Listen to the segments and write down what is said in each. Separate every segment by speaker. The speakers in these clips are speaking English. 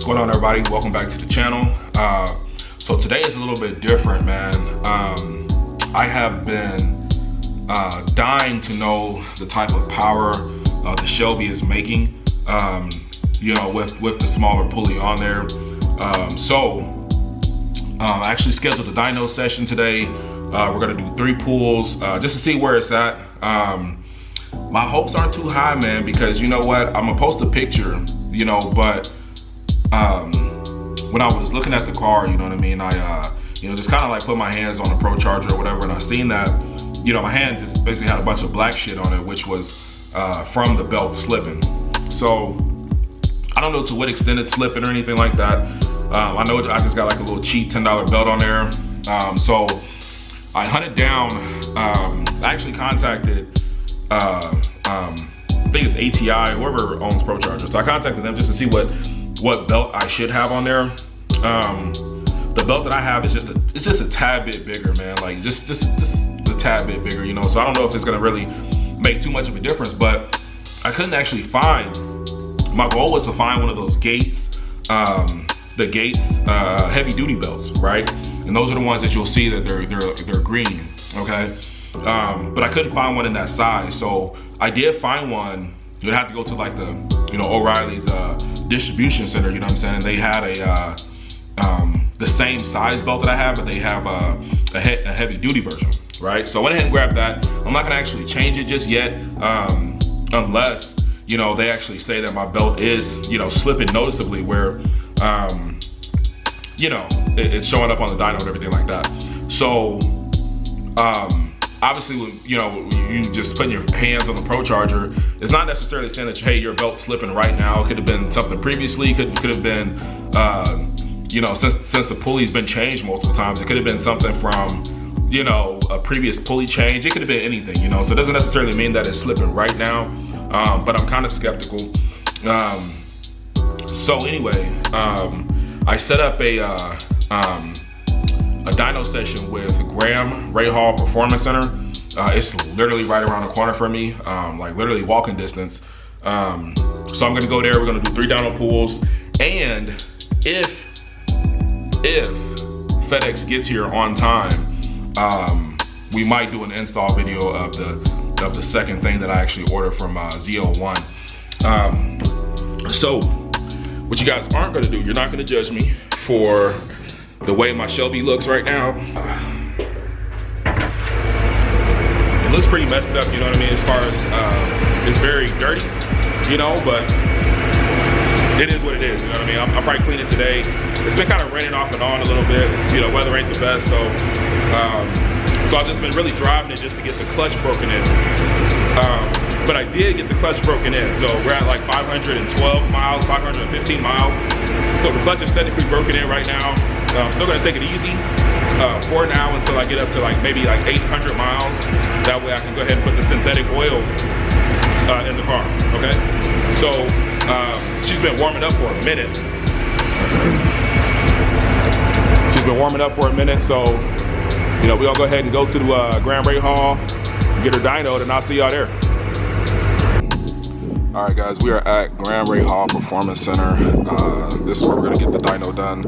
Speaker 1: going on, everybody? Welcome back to the channel. So today is a little bit different, man. I have been dying to know the type of power the Shelby is making, you know, with the smaller pulley on there. I actually scheduled a dyno session today. We're gonna do 3 pulls just to see where it's at. My hopes aren't too high, man, because you know what? I'm gonna post a picture, you know, but when I was looking at the car, you know what I mean, I you know, just kind of like put my hands on the Procharged or whatever, and I seen that, you know, my hand just basically had a bunch of black shit on it, which was from the belt slipping. So I don't know to what extent it's slipping or anything like that. I know I just got like a little cheap $10 belt on there. So I hunted down, I actually contacted I think it's ATI, whoever owns Procharged. So I contacted them just to see what belt I should have on there. The belt that I have is just a tad bit bigger, man. Like just a tad bit bigger, you know. So I don't know if it's gonna really make too much of a difference, but I couldn't actually find. My goal was to find one of those Gates, the Gates heavy duty belts, right? And those are the ones that you'll see that they're green, okay? But I couldn't find one in that size, so I did find one. You'd have to go to like the, you know, O'Reilly's distribution center, you know what I'm saying? And they had a the same size belt that I have, but they have a heavy duty version, right? So I went ahead and grabbed that. I'm not gonna actually change it just yet, unless, you know, they actually say that my belt is, you know, slipping noticeably where, you know, it's showing up on the dyno and everything like that. So, obviously, you know, you just putting your hands on the Procharged, it's not necessarily saying that, hey, your belt's slipping right now. It could have been something previously, could have been, you know, since the pulley's been changed multiple times, it could have been something from, you know, a previous pulley change. It could have been anything, you know, so it doesn't necessarily mean that it's slipping right now, but I'm kind of skeptical. So anyway, I set up a dyno session with Graham Rahal Performance Center. It's literally right around the corner from me, like literally walking distance. So I'm gonna go there. We're gonna do 3 dyno pulls, and if FedEx gets here on time, we might do an install video of the second thing that I actually ordered from Z01. So what you guys aren't gonna do, you're not gonna judge me for the way my Shelby looks right now. It looks pretty messed up, you know what I mean, as far as it's very dirty, you know, but it is what it is, you know what I mean. I'll probably clean it today. It's been kind of raining off and on a little bit, you know, weather ain't the best, so I've just been really driving it just to get the clutch broken in. But I did get the clutch broken in, so we're at like 512 miles, 515 miles. So the clutch is technically broken in right now. I'm still gonna take it easy for now until I get up to like maybe like 800 miles. That way I can go ahead and put the synthetic oil in the car, okay? So she's been warming up for a minute. She's been warming up for a minute, so you know, we're gonna go ahead and go to Graham Rahal, get her dynoed, and I'll see y'all there. All right, guys, we are at Graham Rahal Performance Center. This is where we're gonna get the dyno done.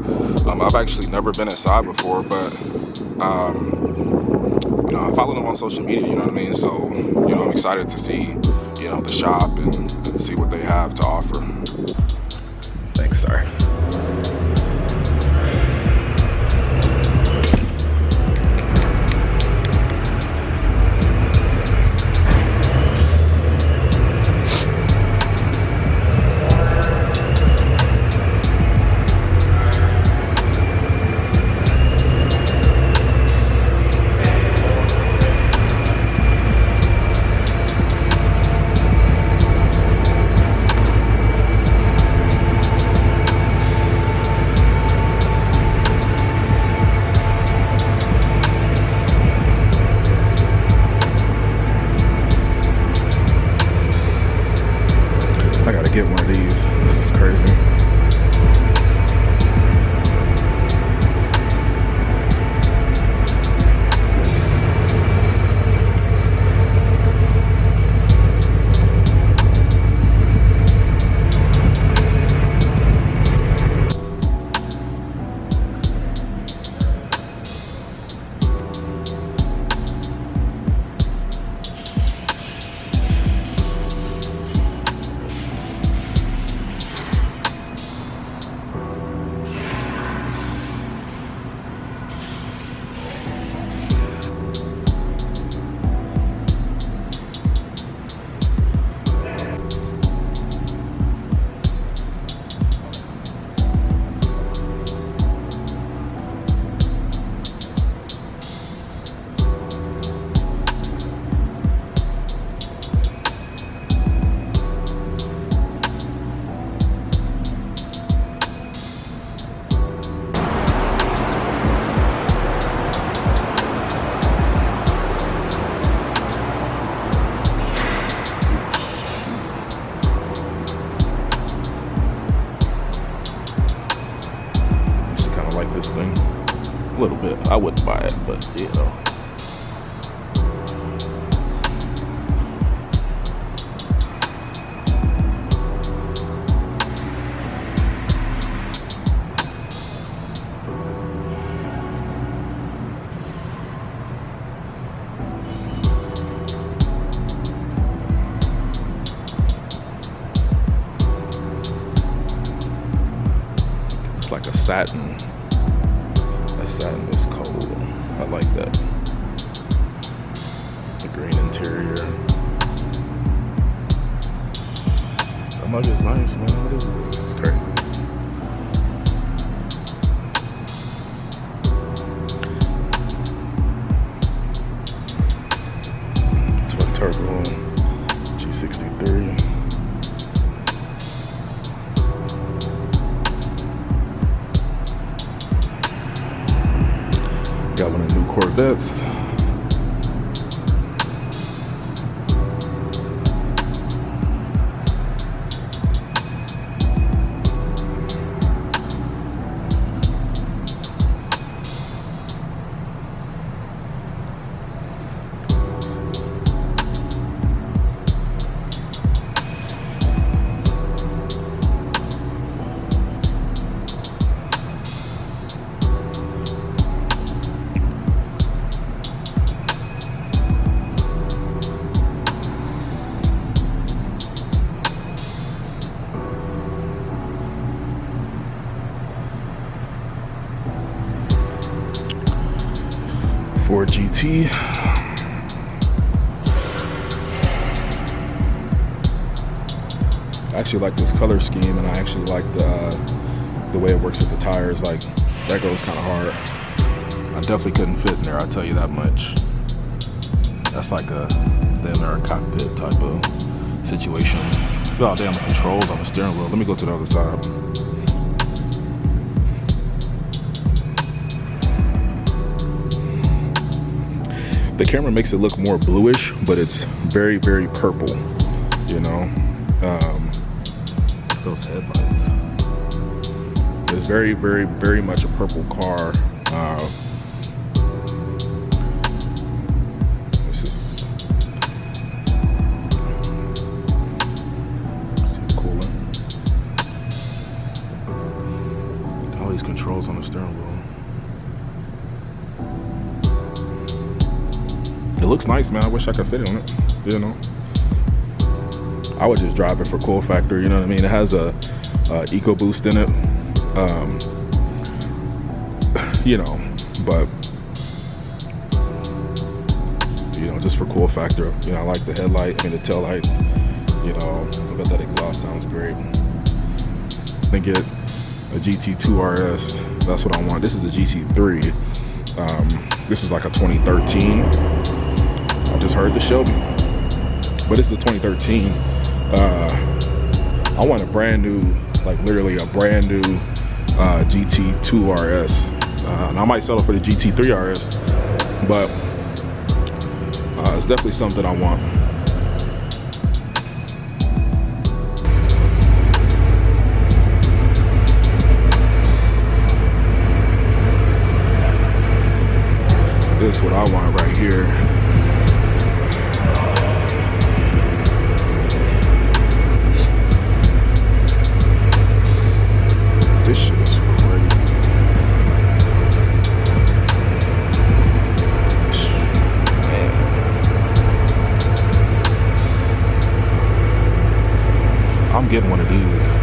Speaker 1: I've actually never been inside before, but you know, I follow them on social media, you know what I mean? So, you know, I'm excited to see, you know, the shop and see what they have to offer. Thanks, sorry. this thing a little bit. I wouldn't buy it, but you know. Like a satin. That satin is cold. I like that. The green interior. That mug is nice, man. What is it? This is crazy. Twin turbo G63. Got one of the new Corvettes. Ford GT. I actually like this color scheme, and I actually like the way it works with the tires. Like, that goes kind of hard. I definitely couldn't fit in there, I'll tell you that much. That's like a thinner cockpit type of situation. Oh damn, the controls on the steering wheel. Let me go to the other side. The camera makes it look more bluish, but it's very, very purple, you know. Those headlights. It's very, very, very much a purple car. It's just cooler. All these controls on the steering wheel. It looks nice, man. I wish I could fit on it, you know. I would just drive it for cool factor, you know what I mean? It has a EcoBoost in it, you know, but, you know, just for cool factor. You know, I like the headlight, I mean the tail lights, you know, but that exhaust sounds great. I get a GT2 RS, that's what I want. This is a GT3. This is like a 2013. I just heard the Shelby, but it's a 2013. I want a brand new, like literally a brand new GT2 RS. And I might settle for the GT3 RS, but it's definitely something I want. This is what I want right here. This shit is crazy. Man. I'm getting one of these.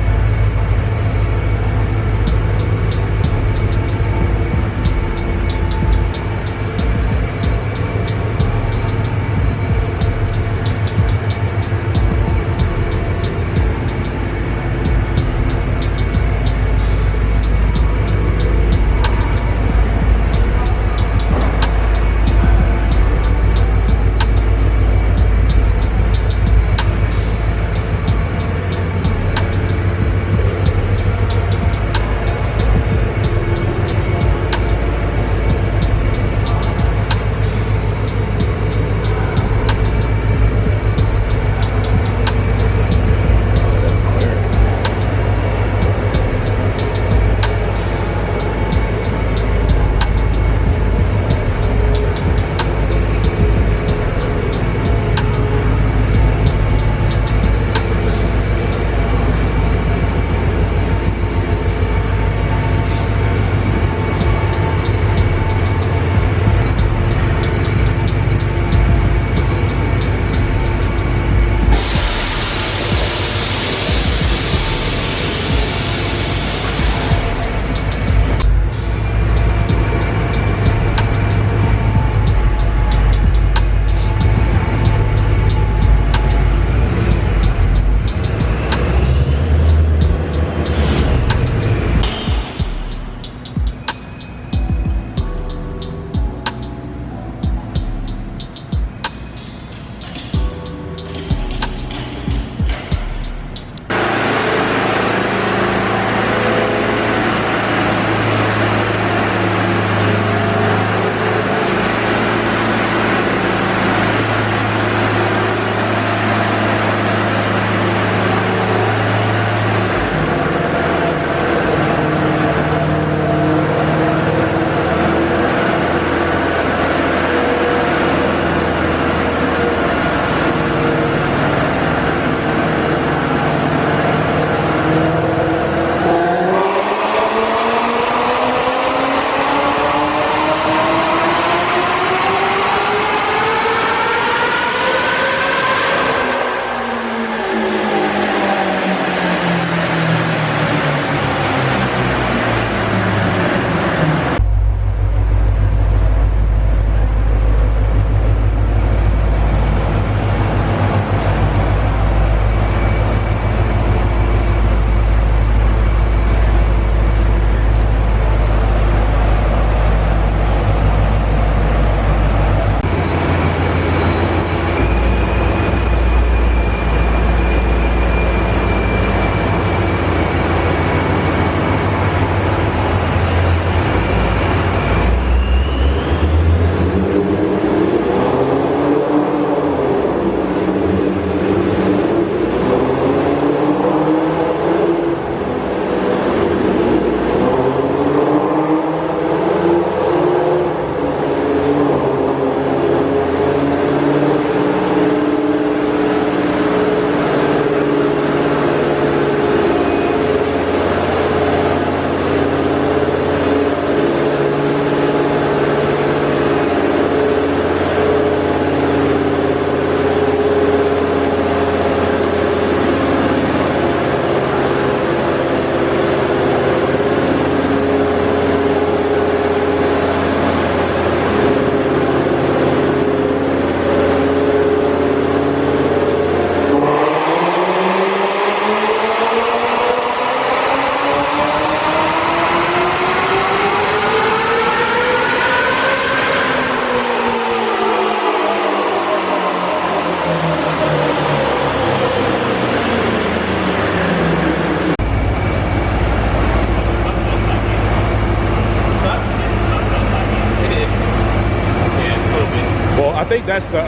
Speaker 1: I think that's the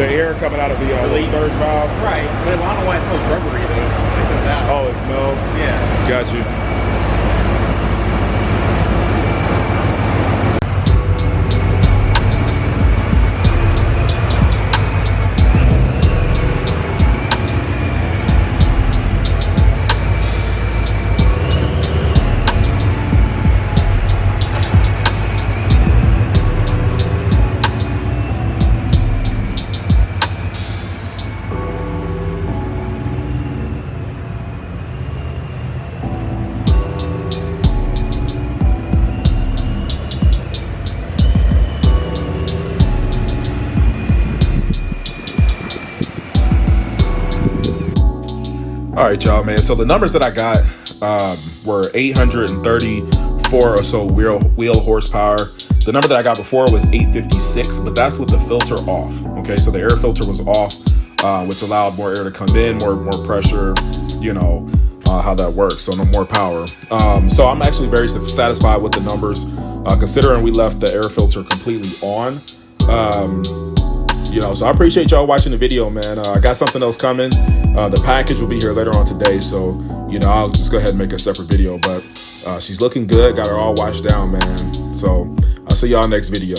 Speaker 1: air coming out of the surge valve.
Speaker 2: Right, but I don't know why it smells rubbery though.
Speaker 1: Oh, it smells?
Speaker 2: Yeah.
Speaker 1: Got you. All right, y'all, man. So the numbers that I got were 834 or so wheel horsepower. The number that I got before was 856, but that's with the filter off. Okay, so the air filter was off, which allowed more air to come in, more pressure. You know how that works, so no more power. So I'm actually very satisfied with the numbers, considering we left the air filter completely on. You know, so I appreciate y'all watching the video, man. I got something else coming. The package will be here later on today, so, you know, I'll just go ahead and make a separate video, but she's looking good. Got her all washed down, man. So I'll see y'all next video.